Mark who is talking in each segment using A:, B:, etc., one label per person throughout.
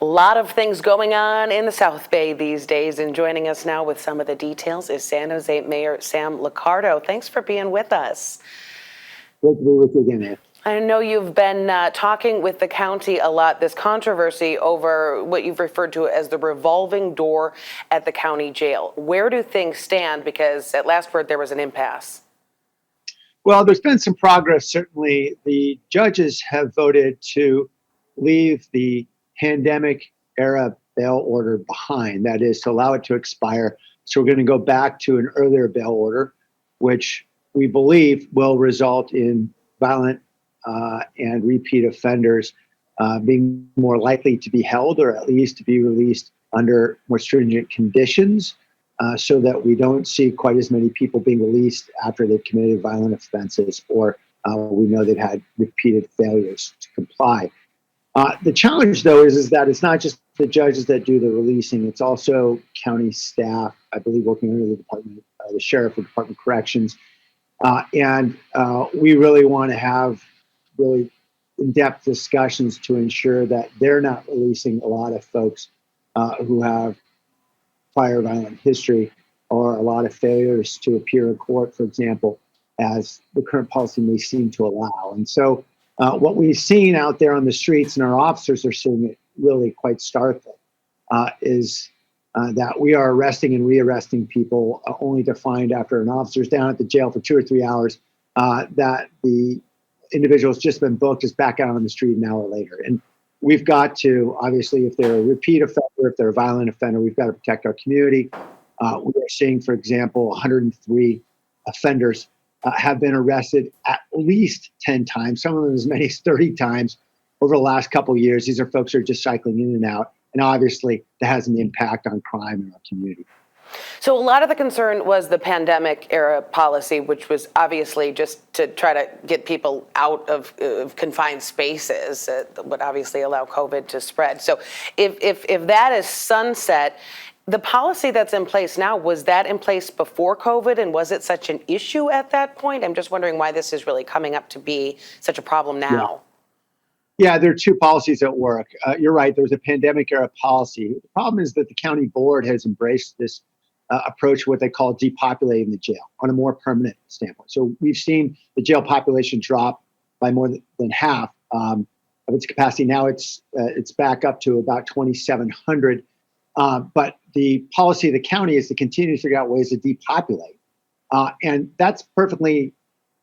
A: A lot of things going on in the South Bay these days, and joining us now with some of the details is San Jose Mayor Sam Liccardo. Thanks for being with us.
B: Great to be with you again, Ann.
A: I know you've been talking with the county a lot, this controversy over what you've referred to as the revolving door at the county jail. Where do things stand? Because at last word, there was an impasse.
B: Well, there's been some progress. Certainly, the judges have voted to leave the pandemic era bail order behind. That is to allow it to expire. So we're going to go back to an earlier bail order, which we believe will result in violent and repeat offenders being more likely to be held, or at least to be released under more stringent conditions, so that we don't see quite as many people being released after they've committed violent offenses, or we know they've had repeated failures to comply. The challenge, though, is that it's not just the judges that do the releasing. It's also county staff, I believe, working under the department, the sheriff, the Department of Corrections. And we really want to have really in-depth discussions to ensure that they're not releasing a lot of folks who have prior violent history or a lot of failures to appear in court, for example, as the current policy may seem to allow. And so what we've seen out there on the streets, and our officers are seeing it really quite starkly, is that we are arresting and rearresting people only to find, after an officer's down at the jail for 2 or 3 hours, that the individual's just been booked, is back out on the street an hour later. And we've got to, obviously, if they're a repeat offender, if they're a violent offender, we've got to protect our community. We are seeing, for example, 103 offenders have been arrested at least 10 times, some of them as many as 30 times over the last couple of years. These are folks who are just cycling in and out. And obviously, that has an impact on crime in our community.
A: So a lot of the concern was the pandemic era policy, which was obviously just to try to get people out of confined spaces that would obviously allow COVID to spread. So if that is sunset, the policy that's in place now, was that in place before COVID, and was it such an issue at that point? I'm just wondering why this is really coming up to be such a problem now.
B: Yeah, there are two policies at work. You're right, there's a pandemic era policy. The problem is that the county board has embraced this approach, what they call depopulating the jail on a more permanent standpoint. So we've seen the jail population drop by more than half of its capacity. Now it's back up to about 2,700. But the policy of the county is to continue to figure out ways to depopulate. And that's perfectly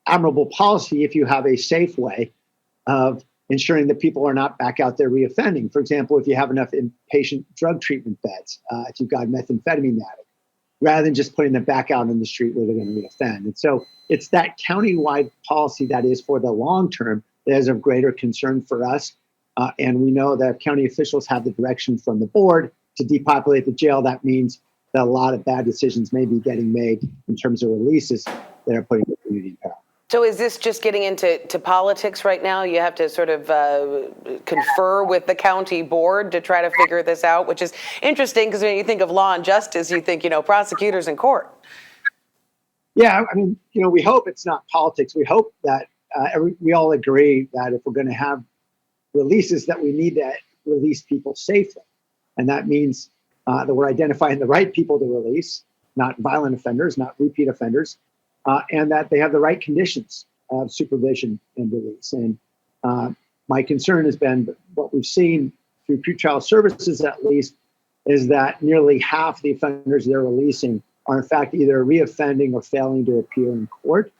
B: admirable policy if you have a safe way of ensuring that people are not back out there reoffending. For example, if you have enough inpatient drug treatment beds, if you've got methamphetamine addict, rather than just putting them back out on the street where they're going to reoffend. And so it's that countywide policy that is for the long term that is of greater concern for us. And we know that if county officials have the direction from the board to depopulate the jail, that means that a lot of bad decisions may be getting made in terms of releases that are putting the community in peril.
A: So is this just getting into politics right now? You have to sort of confer with the county board to try to figure this out, which is interesting because when you think of law and justice, you think, prosecutors in court.
B: Yeah, I mean, we hope it's not politics. We hope that we all agree that if we're going to have releases, that we need to release people safely. And that means that we're identifying the right people to release, not violent offenders, not repeat offenders, and that they have the right conditions of supervision and release. And my concern has been what we've seen through pretrial services, at least, is that nearly half the offenders they're releasing are in fact either reoffending or failing to appear in court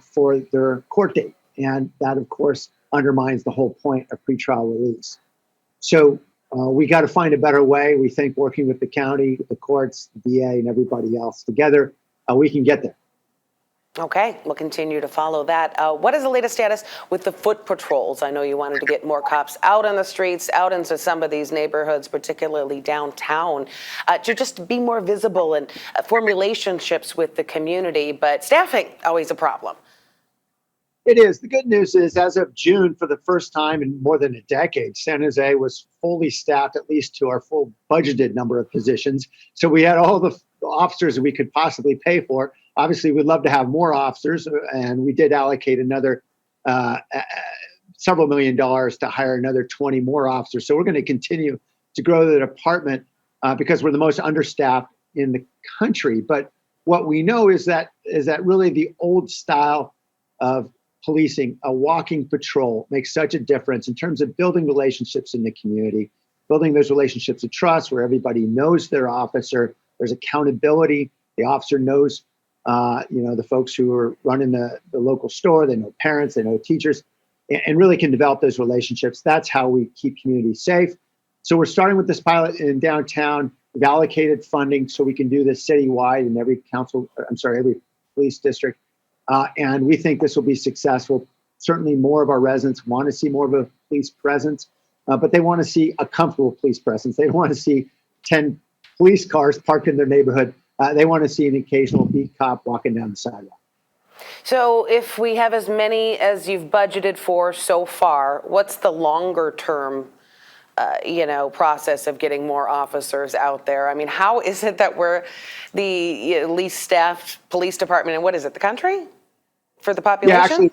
B: for their court date. And that, of course, undermines the whole point of pretrial release. So we got to find a better way. We think working with the county, the courts, the DA, and everybody else together, we can get there.
A: Okay, we'll continue to follow that. What is the latest status with the foot patrols? I know you wanted to get more cops out on the streets, out into some of these neighborhoods, particularly downtown, to just be more visible and form relationships with the community. But staffing, always a problem.
B: It is. The good news is, as of June, for the first time in more than a decade, San Jose was fully staffed, at least to our full budgeted number of positions. So we had all the officers that we could possibly pay for. Obviously, we'd love to have more officers, and we did allocate another several $1 million to hire another 20 more officers. So we're going to continue to grow the department because we're the most understaffed in the country. But what we know is that really the old style of policing, a walking patrol, makes such a difference in terms of building relationships in the community, building those relationships of trust where everybody knows their officer. There's accountability. The officer knows, the folks who are running the local store. They know parents. They know teachers, and really can develop those relationships. That's how we keep communities safe. So we're starting with this pilot in downtown. We've allocated funding so we can do this citywide in every every police district. And we think this will be successful. Certainly more of our residents want to see more of a police presence, but they want to see a comfortable police presence. They don't want to see 10 police cars parked in their neighborhood. They want to see an occasional beat cop walking down the sidewalk.
A: So if we have as many as you've budgeted for so far, what's the longer term process of getting more officers out there? I mean, how is it that we're the least staffed police department in, what is it, the country for the population?
B: Yeah, actually,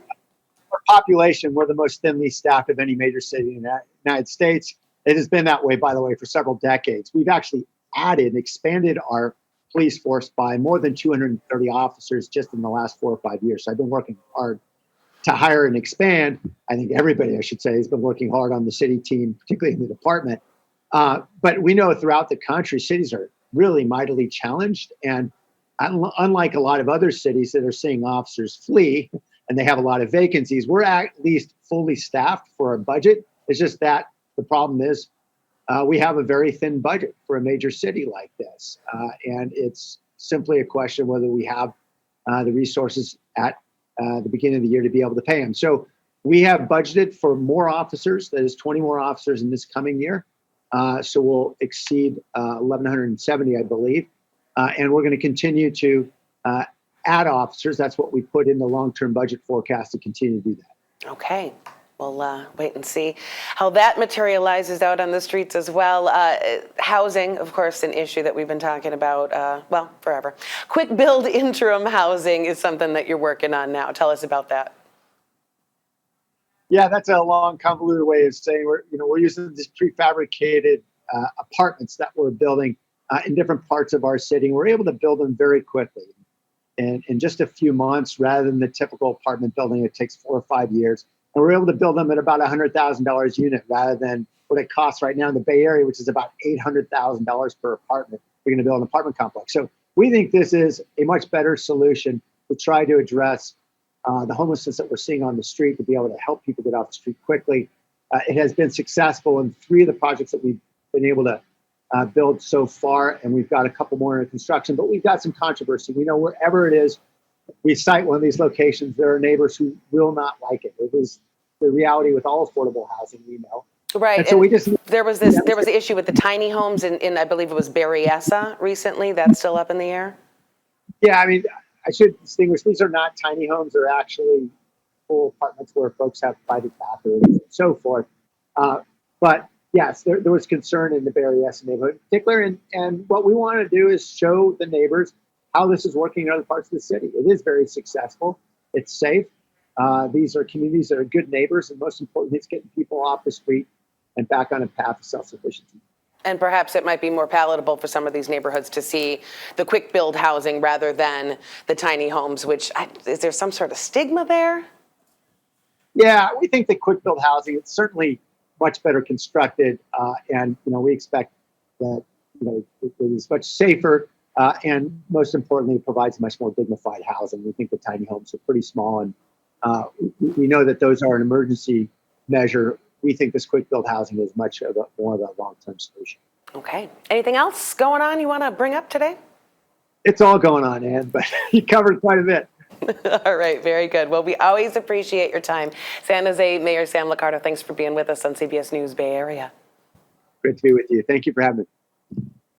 B: for population, we're the most thinly staffed of any major city in the United States. It has been that way, by the way, for several decades. We've actually expanded our police force by more than 230 officers just in the last 4 or 5 years. So I've been working hard to hire and expand. I think everybody, I should say, has been working hard on the city team, particularly in the department. But we know throughout the country, cities are really mightily challenged. And unlike a lot of other cities that are seeing officers flee and they have a lot of vacancies, we're at least fully staffed for our budget. It's just that the problem is we have a very thin budget for a major city like this. And it's simply a question whether we have the resources at the beginning of the year to be able to pay them. So we have budgeted for more officers, that is 20 more officers in this coming year. So we'll exceed 1,170, I believe. And we're going to continue to add officers. That's what we put in the long-term budget forecast to continue to do that.
A: Okay. We'll wait and see how that materializes out on the streets as well. Housing, of course, an issue that we've been talking about, forever. Quick build interim housing is something that you're working on now. Tell us about that.
B: Yeah, that's a long, convoluted way of saying we're using these prefabricated apartments that we're building in different parts of our city. We're able to build them very quickly in just a few months, rather than the typical apartment building. It takes 4 or 5 years. And we're able to build them at about $100,000 a unit rather than what it costs right now in the Bay Area, which is about $800,000 per apartment. We're going to build an apartment complex. So we think this is a much better solution to try to address the homelessness that we're seeing on the street, to be able to help people get off the street quickly. It has been successful in 3 of the projects that we've been able to build so far, and we've got a couple more in construction, but we've got some controversy. We know wherever it is, we cite one of these locations, there are neighbors who will not like it. It is the reality with all affordable housing, we know.
A: Right.
B: And so
A: there was the issue with the tiny homes in I believe it was Berryessa recently. That's still up in the air?
B: Yeah, I mean, I should distinguish, these are not tiny homes. They're actually full apartments where folks have private bathrooms and so forth. But yes, there was concern in the Berryessa neighborhood in particular. And what we want to do is show the neighbors how this is working in other parts of the city. It is very successful. It's safe. These are communities that are good neighbors, and most importantly, it's getting people off the street and back on a path of self-sufficiency.
A: And perhaps it might be more palatable for some of these neighborhoods to see the quick build housing rather than the tiny homes, is there some sort of stigma there?
B: Yeah, we think that quick build housing, it's certainly much better constructed. And, we expect that, it is much safer. And most importantly, it provides much more dignified housing. We think the tiny homes are pretty small, and we know that those are an emergency measure. We think this quick build housing is much more of a long-term solution.
A: Okay. Anything else going on you want to bring up today?
B: It's all going on, Ann, but you covered quite a bit.
A: All right. Very good. Well, we always appreciate your time. San Jose Mayor Sam Liccardo, thanks for being with us on CBS News Bay Area.
B: Great to be with you. Thank you for having me.